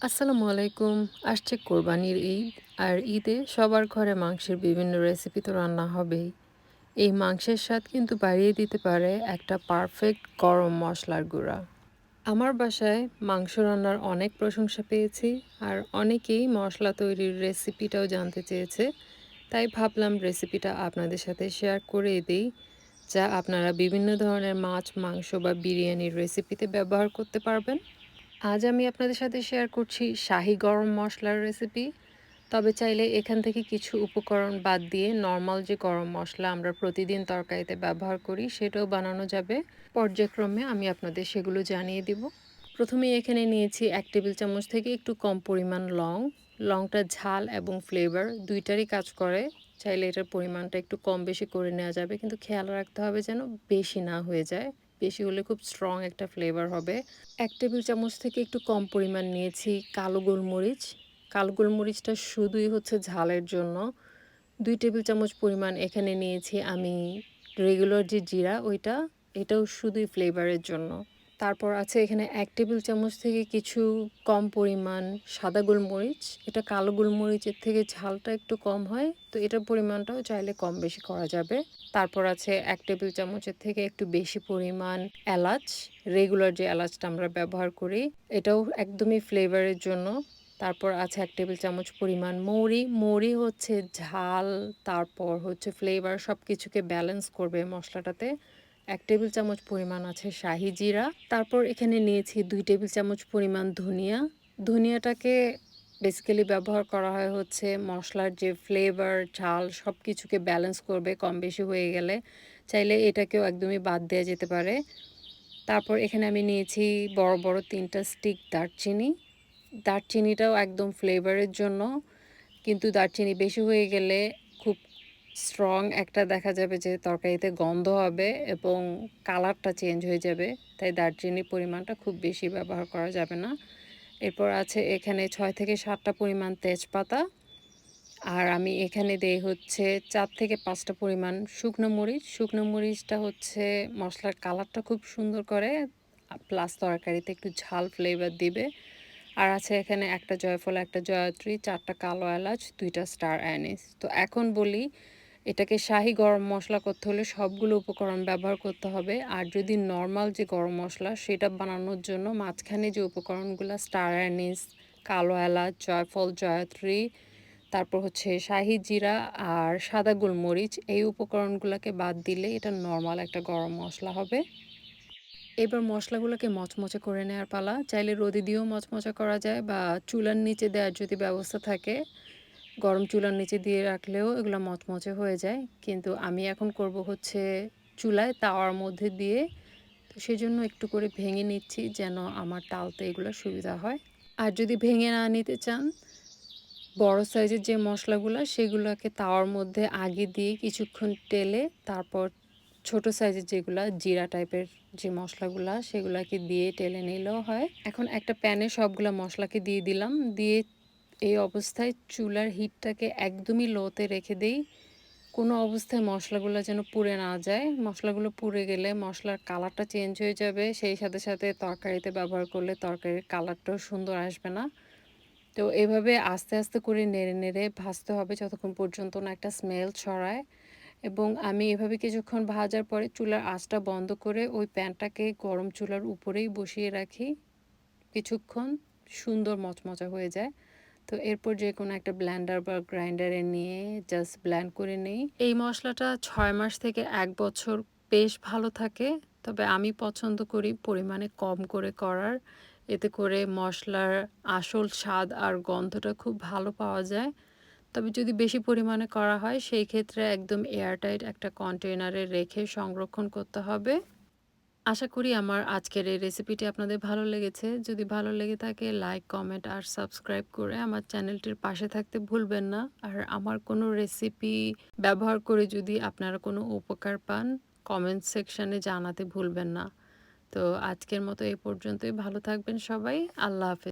আসসালামু আলাইকুম। আসছে কোরবানির ঈদ। আর ঈদে সবার ঘরে মাংসের বিভিন্ন রেসিপি তো রান্না হবেই। এই মাংসের স্বাদ কিন্তু বাড়িয়ে দিতে পারে একটা পারফেক্ট গরম মশলার গুঁড়া। আমার বাসায় মাংস রান্নার অনেক প্রশংসা পেয়েছি, আর অনেকেই মশলা তৈরির রেসিপিটাও জানতে চেয়েছে। তাই ভাবলাম রেসিপিটা আপনাদের সাথে শেয়ার করে দিই, যা আপনারা বিভিন্ন ধরনের মাছ, মাংস বা বিরিয়ানির রেসিপিতে ব্যবহার করতে পারবেন। আজ আমি আপনাদের সাথে শেয়ার করছি শাহি গরম মশলার রেসিপি। তবে চাইলে এখান থেকে কিছু উপকরণ বাদ দিয়ে নর্মাল যে গরম মশলা আমরা প্রতিদিন তরকারিতে ব্যবহার করি সেটাও বানানো যাবে। পর্যায়ক্রমে আমি আপনাদের সেগুলো জানিয়ে দিব। প্রথমেই এখানে নিয়েছি 1 টেবিল চামচ থেকে একটু কম পরিমাণ লং। লংটা ঝাল এবং ফ্লেভার দুইটারই কাজ করে। চাইলে এটার পরিমাণটা একটু কম বেশি করে নেওয়া যাবে, কিন্তু খেয়াল রাখতে হবে যেন বেশি না হয়ে যায়। বেশি হলে খুব স্ট্রং একটা ফ্লেভার হবে। 1 টেবিল চামচ থেকে একটু কম পরিমাণ নিয়েছি কালো গোলমরিচ। কালো গোলমরিচটা শুধুই হচ্ছে ঝালের জন্য। 2 টেবিল চামচ পরিমাণ এখানে নিয়েছি আমি রেগুলার যে জিরা ওইটা, এটাও শুধুই ফ্লেভারের জন্য। তারপর আছে এখানে 1 টেবিল চামচ থেকে কিছু কম পরিমাণ সাদা গোলমরিচ। এটা কালো গোলমরিচের থেকে ঝালটা একটু কম হয়, তো এটার পরিমাণটাও চাইলে কম বেশি করা যাবে। তারপর আছে 1 টেবিল চামচের থেকে একটু বেশি পরিমাণ এলাচ। রেগুলার যে এলাচটা আমরা ব্যবহার করি, এটাও একদমই ফ্লেভারের জন্য। তারপর আছে 1 টেবিল চামচ পরিমাণ মৌরি। মৌরি হচ্ছে ঝাল, তারপর হচ্ছে ফ্লেভার সব কিছুকে ব্যালেন্স করবে মশলাটাতে। 1 টেবিল চামচ পরিমাণ আছে শাহি জিরা। তারপর এখানে নিয়েছি 2 টেবিল চামচ পরিমাণ ধনিয়া। ধনিয়াটাকে বেসিক্যালি ব্যবহার করা হয় হচ্ছে মশলার যে ফ্লেভার, ঝাল সব কিছুকে ব্যালেন্স করবে কম বেশি হয়ে গেলে। চাইলে এটাকেও একদমই বাদ দেওয়া যেতে পারে। তারপর এখানে আমি নিয়েছি বড় বড় 3টা স্টিক দারচিনি। দারচিনিটাও একদম ফ্লেভারের জন্য, কিন্তু দারচিনি বেশি হয়ে গেলে খুব স্ট্রং একটা দেখা যাবে যে তরকারিতে গন্ধ হবে এবং কালারটা চেঞ্জ হয়ে যাবে। তাই দারচিনির পরিমাণটা খুব বেশি ব্যবহার করা যাবে না। এরপর আছে এখানে 6 থেকে 7টা পরিমাণ তেজপাতা। আর আমি এখানে দেই হচ্ছে 4 থেকে 5টা পরিমাণ শুকনো মরিচ। শুকনো মরিচটা হচ্ছে মশলার কালারটা খুব সুন্দর করে, প্লাস তরকারিতে একটু ঝাল ফ্লেভার দিবে। আর আছে এখানে 1টা জয়ফল, 1টা জয়ত্রী, 4টা কালো এলাচ, 2টা স্টার অ্যানিস। তো এখন বলি, এটাকে শাহি গরম মশলা করতে হলে সবগুলো উপকরণ ব্যবহার করতে হবে। আর যদি নর্মাল যে গরম মশলা সেটা বানানোর জন্য মাঝখানে যে উপকরণগুলো স্টার অ্যানিস, কালো এলাচ, জয়ফল, জয়ত্রী, তারপর হচ্ছে শাহি জিরা আর সাদা গোলমরিচ, এই উপকরণগুলোকে বাদ দিলে এটা নর্মাল একটা গরম মশলা হবে। এবার মশলাগুলোকে মচমচে করে নেওয়ার পালা। চাইলে রোদে দিয়েও মচমচে করা যায়, বা চুলার নিচে দেওয়ার যদি ব্যবস্থা থাকে, গরম চুলার নিচে দিয়ে রাখলেও এগুলো মচমচে হয়ে যায়। কিন্তু আমি এখন করব হচ্ছে চুলায় তাওয়ার মধ্যে দিয়ে। তো সেজন্য একটু করে ভেঙে নিচ্ছি যেন আমার টালতে এগুলো সুবিধা হয়। আর যদি ভেঙে না নিতে চান, বড় সাইজের যে মশলাগুলো সেগুলোকে তাওয়ার মধ্যে আগে দিয়ে কিছুক্ষণ টেলে তারপর ছোট সাইজের যেগুলা জিরা টাইপের যে মশলাগুলা সেগুলাকে দিয়ে টেলে নিলেও হয়। এখন একটা প্যানে সবগুলা মশলাকে দিয়ে দিলাম। দিয়ে এই অবস্থায় চুলার হিটটাকে একদমই লোতে রেখে দেই। কোনো অবস্থায় মশলাগুলো যেন পুড়ে না যায়। মশলাগুলো পুড়ে গেলে মশলার কালারটা চেঞ্জ হয়ে যাবে। সেই সাথে সাথে তরকারিতে ব্যবহার করলে তরকারির কালারটাও সুন্দর আসবে না। তো এভাবে আস্তে আস্তে করে নেড়ে নেড়ে ভাজতে হবে যতক্ষণ পর্যন্ত না একটা স্মেল ছড়ায়। এবং আমি এভাবে কিছুক্ষণ ভাজার পরে চুলার আঁচটা বন্ধ করে ওই প্যানটাকে গরম চুলার উপরেই বসিয়ে রাখি। কিছুক্ষণ সুন্দর মচমচা হয়ে যায়। তো এরপর যে কোনো একটা ব্লেন্ডার বা গ্রাইন্ডারে নিয়ে জাস্ট ব্লেন্ড করে নেই। এই মশলাটা 6 মাস থেকে 1 বছর বেশ ভালো থাকে। তবে আমি পছন্দ করি পরিমাণে কম করে করার। এতে করে মশলার আসল স্বাদ আর গন্ধটা খুব ভালো পাওয়া যায়। তবে যদি বেশি পরিমাণে করা হয় সেই ক্ষেত্রে একদম এয়ারটাইট একটা কন্টেইনারে রেখে সংরক্ষণ করতে হবে। আশা করি আমার আজকের এই রেসিপিটি আপনাদের ভালো লেগেছে। যদি ভালো লেগে থাকে লাইক, কমেন্ট আর সাবস্ক্রাইব করে আমার চ্যানেলটির পাশে থাকতে ভুলবেন না। আর আমার কোনো রেসিপি ব্যবহার করে যদি আপনারা কোনো উপকার পান, কমেন্ট সেকশনে জানাতে ভুলবেন না। তো আজকের মতো এই পর্যন্তই। ভালো থাকবেন সবাই। আল্লাহ হাফেজ।